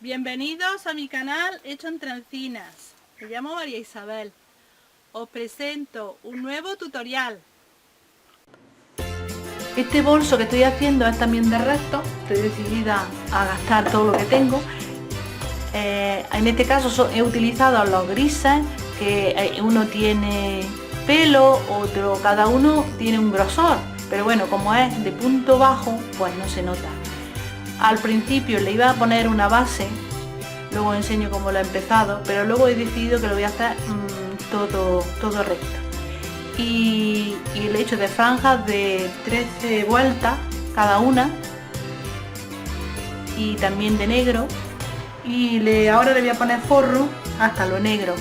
Bienvenidos a mi canal Hecho entre Encinas. Me llamo María Isabel. Os presento un nuevo tutorial. Este bolso que estoy haciendo es también de resto. Estoy decidida a gastar todo lo que tengo. En este caso he utilizado los grises, que uno tiene pelo, otro, cada uno tiene un grosor. Pero bueno, como es de punto bajo, pues no se nota. Al principio le iba a poner una base, luego enseño cómo lo he empezado, pero luego he decidido que lo voy a hacer todo recto. Y le he hecho de franjas de 13 vueltas cada una, y también de negro. Y ahora le voy a poner forro hasta lo negro,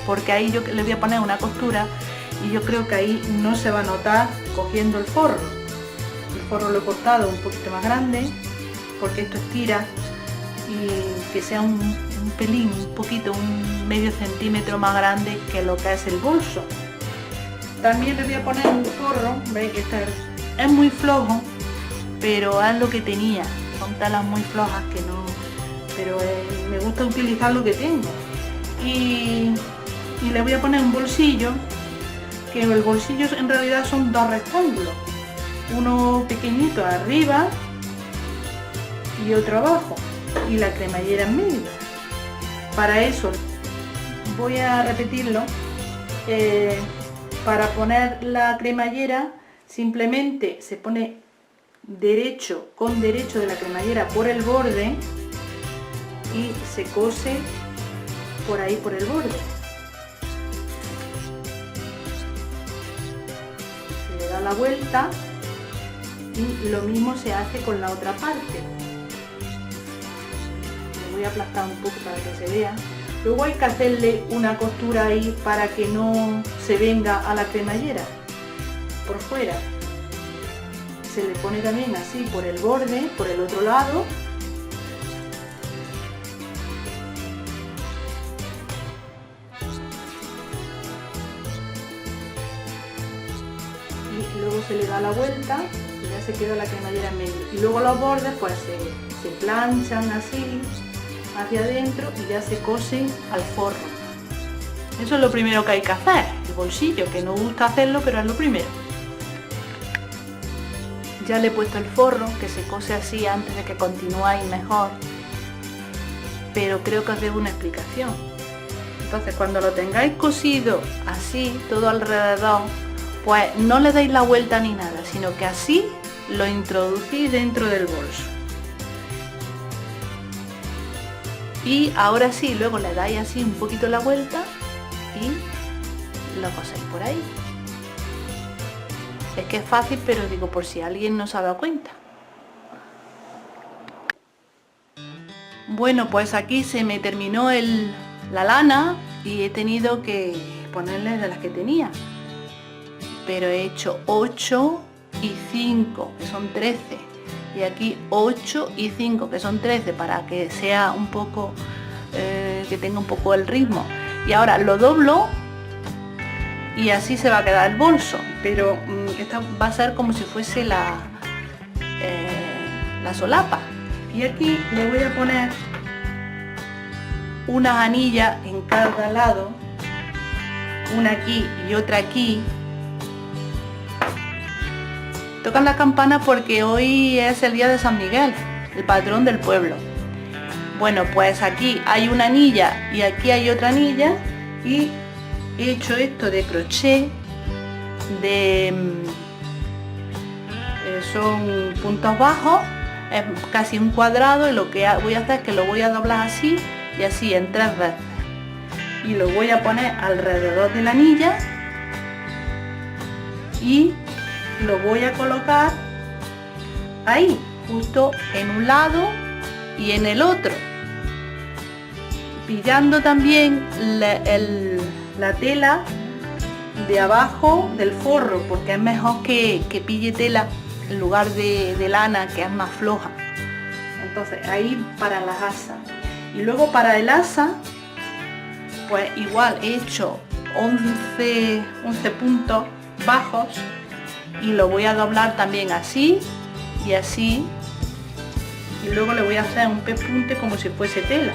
porque ahí yo le voy a poner una costura y yo creo que ahí no se va a notar cogiendo el forro. El forro lo he cortado un poquito más grande, porque esto estira, y que sea un pelín, un poquito, un medio centímetro más grande que lo que es el bolso. También le voy a poner un forro, veis que este es muy flojo, pero es lo que tenía, son telas muy flojas que no, pero me gusta utilizar lo que tengo. Y le voy a poner un bolsillo, que el bolsillo en realidad son dos rectángulos, uno pequeñito arriba y otro abajo, y la cremallera en medio. Para eso voy a repetirlo. Para poner la cremallera simplemente se pone derecho con derecho de la cremallera por el borde y se cose por ahí por el borde. Se le da la vuelta y lo mismo se hace con la otra parte. Voy a aplastar un poco para que se vea. Luego hay que hacerle una costura ahí para que no se venga a la cremallera por fuera. Se le pone también así por el borde, por el otro lado. Y luego se le da la vuelta y ya se queda la cremallera en medio. Y luego los bordes pues se planchan así hacia adentro y ya se cosen al forro. Eso es lo primero que hay que hacer, el bolsillo, que no gusta hacerlo, pero es lo primero. Ya le he puesto el forro, que se cose así antes de que continuáis mejor, pero creo que os debo una explicación. Entonces, cuando lo tengáis cosido así, todo alrededor, pues no le dais la vuelta ni nada, sino que así lo introducís dentro del bolso. Y ahora sí, luego le dais así un poquito la vuelta y lo coséis por ahí. Es que es fácil, pero digo por si alguien no se ha dado cuenta. Bueno, pues aquí se me terminó la lana y he tenido que ponerle de las que tenía. Pero he hecho 8 y 5, que son 13. Y aquí 8 y 5, que son 13, para que sea un poco, que tenga un poco el ritmo. Y ahora lo doblo y así se va a quedar el bolso, pero esta va a ser como si fuese la solapa. Y aquí le voy a poner unas anillas en cada lado, una aquí y otra aquí. Tocan la campana porque hoy es el día de San Miguel, el patrón del pueblo. Bueno, pues aquí hay una anilla y aquí hay otra anilla, y he hecho esto de crochet, son puntos bajos, es casi un cuadrado, y lo que voy a hacer es que lo voy a doblar así y así en 3 veces. Y lo voy a poner alrededor de la anilla y lo voy a colocar ahí, justo en un lado y en el otro, pillando también la tela de abajo del forro, porque es mejor que pille tela en lugar de lana, que es más floja. Entonces ahí para las asas. Y luego para el asa, pues igual he hecho 11 puntos bajos, y lo voy a doblar también así y así, y luego le voy a hacer un pespunte como si fuese tela.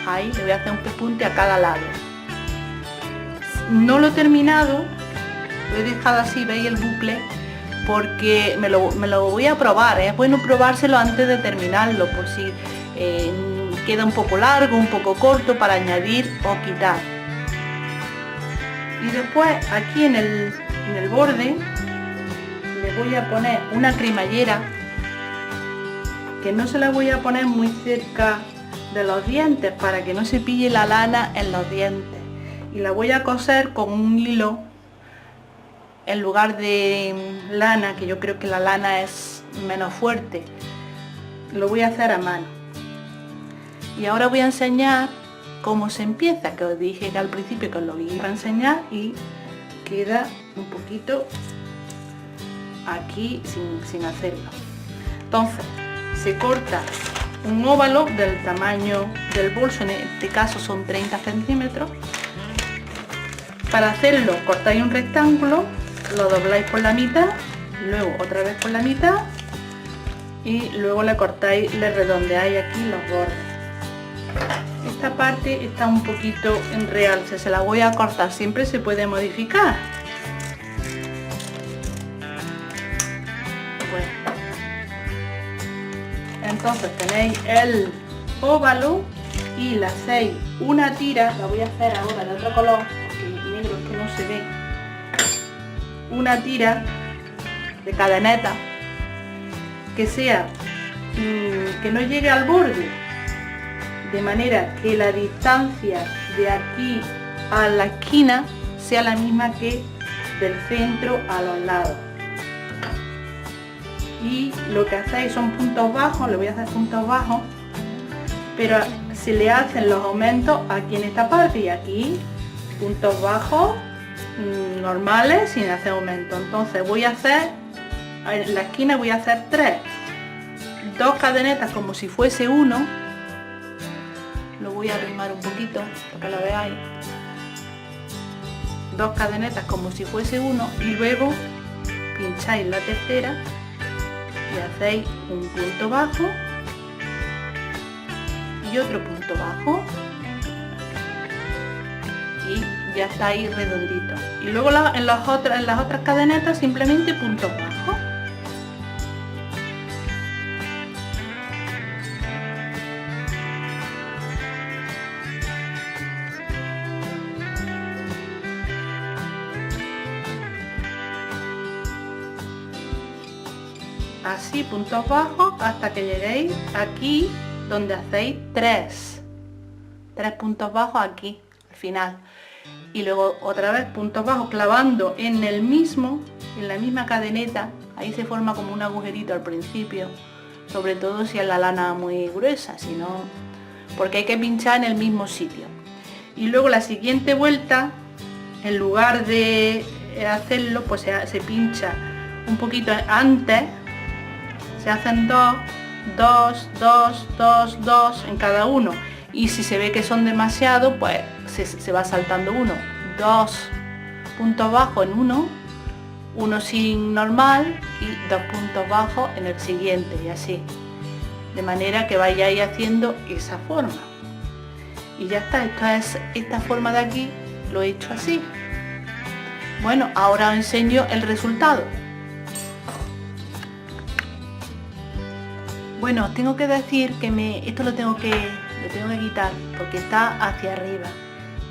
Ahí le voy a hacer un pespunte a cada lado. No lo he terminado, lo he dejado así, veis el bucle, porque me lo voy a probar, es bueno probárselo antes de terminarlo, por si queda un poco largo, un poco corto, para añadir o quitar. Y después aquí en el borde le voy a poner una cremallera, que no se la voy a poner muy cerca de los dientes para que no se pille la lana en los dientes, y la voy a coser con un hilo en lugar de lana, que yo creo que la lana es menos fuerte. Lo voy a hacer a mano. Y ahora voy a enseñar cómo se empieza, que os dije que al principio que os lo iba a enseñar y queda un poquito aquí sin hacerlo. Entonces se corta un óvalo del tamaño del bolso, en este caso son 30 centímetros. Para hacerlo cortáis un rectángulo, lo dobláis por la mitad, luego otra vez por la mitad y luego le cortáis, le redondeáis aquí los bordes. Esta parte está un poquito en realce, se la voy a cortar, siempre se puede modificar. Bueno, entonces tenéis el óvalo y le hacéis una tira, la voy a hacer ahora de otro color porque el negro es que no se ve, una tira de cadeneta que sea que no llegue al borde, de manera que la distancia de aquí a la esquina sea la misma que del centro a los lados. Y lo que hacéis son puntos bajos, le voy a hacer puntos bajos, pero se le hacen los aumentos aquí en esta parte y aquí puntos bajos normales sin hacer aumento. Entonces voy a hacer, en la esquina voy a hacer 2 cadenetas como si fuese uno. Lo voy a arrimar un poquito para que lo veáis. 2 cadenetas como si fuese uno y luego pincháis la tercera y hacéis un punto bajo y otro punto bajo y ya está ahí redondito. Y luego en las otras cadenetas simplemente puntos bajos. Así puntos bajos hasta que lleguéis aquí donde hacéis 3 puntos bajos aquí al final, y luego otra vez puntos bajos clavando en la misma cadeneta. Ahí se forma como un agujerito al principio, sobre todo si es la lana muy gruesa, si no, porque hay que pinchar en el mismo sitio. Y luego la siguiente vuelta, en lugar de hacerlo, pues se pincha un poquito antes. Se hacen 2 en cada uno, y si se ve que son demasiado, pues se va saltando 2 puntos bajos en uno sin normal y 2 puntos bajos en el siguiente, y así, de manera que vayáis haciendo esa forma. Y ya está, esta forma de aquí lo he hecho así. Bueno, ahora os enseño el resultado. Bueno, tengo que decir que esto lo tengo que quitar porque está hacia arriba,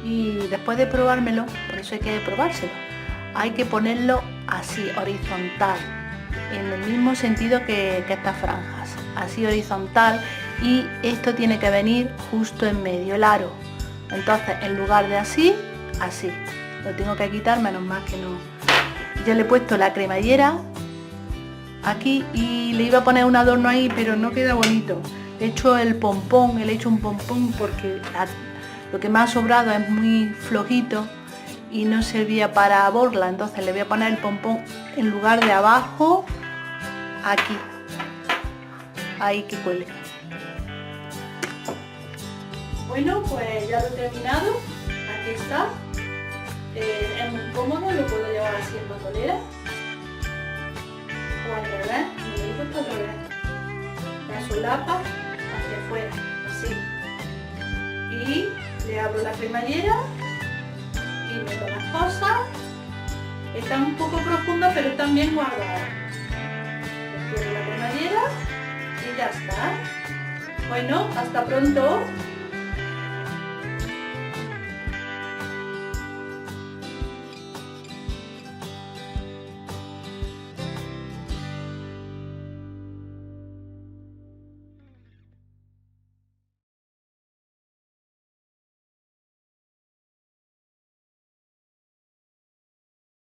y después de probármelo, por eso hay que probárselo, hay que ponerlo así, horizontal, en el mismo sentido que estas franjas, así horizontal, y esto tiene que venir justo en medio, el aro. Entonces, en lugar de así, así. Lo tengo que quitar, menos mal que no. Ya le he puesto la cremallera aquí y le iba a poner un adorno ahí, pero no queda bonito. Le he hecho el pompón, le he hecho un pompón porque lo que me ha sobrado es muy flojito y no servía para borla, entonces le voy a poner el pompón en lugar de abajo, aquí, ahí que cuelgue. Bueno, pues ya lo he terminado, aquí está. Es muy cómodo, lo puedo llevar así en bandolera o al revés, como lo digo, esto otra vez. La solapa hacia afuera, así. Y le abro la cremallera y meto las cosas. Están un poco profundas, pero están bien guardadas. Cierro la cremallera y ya está. Bueno, hasta pronto.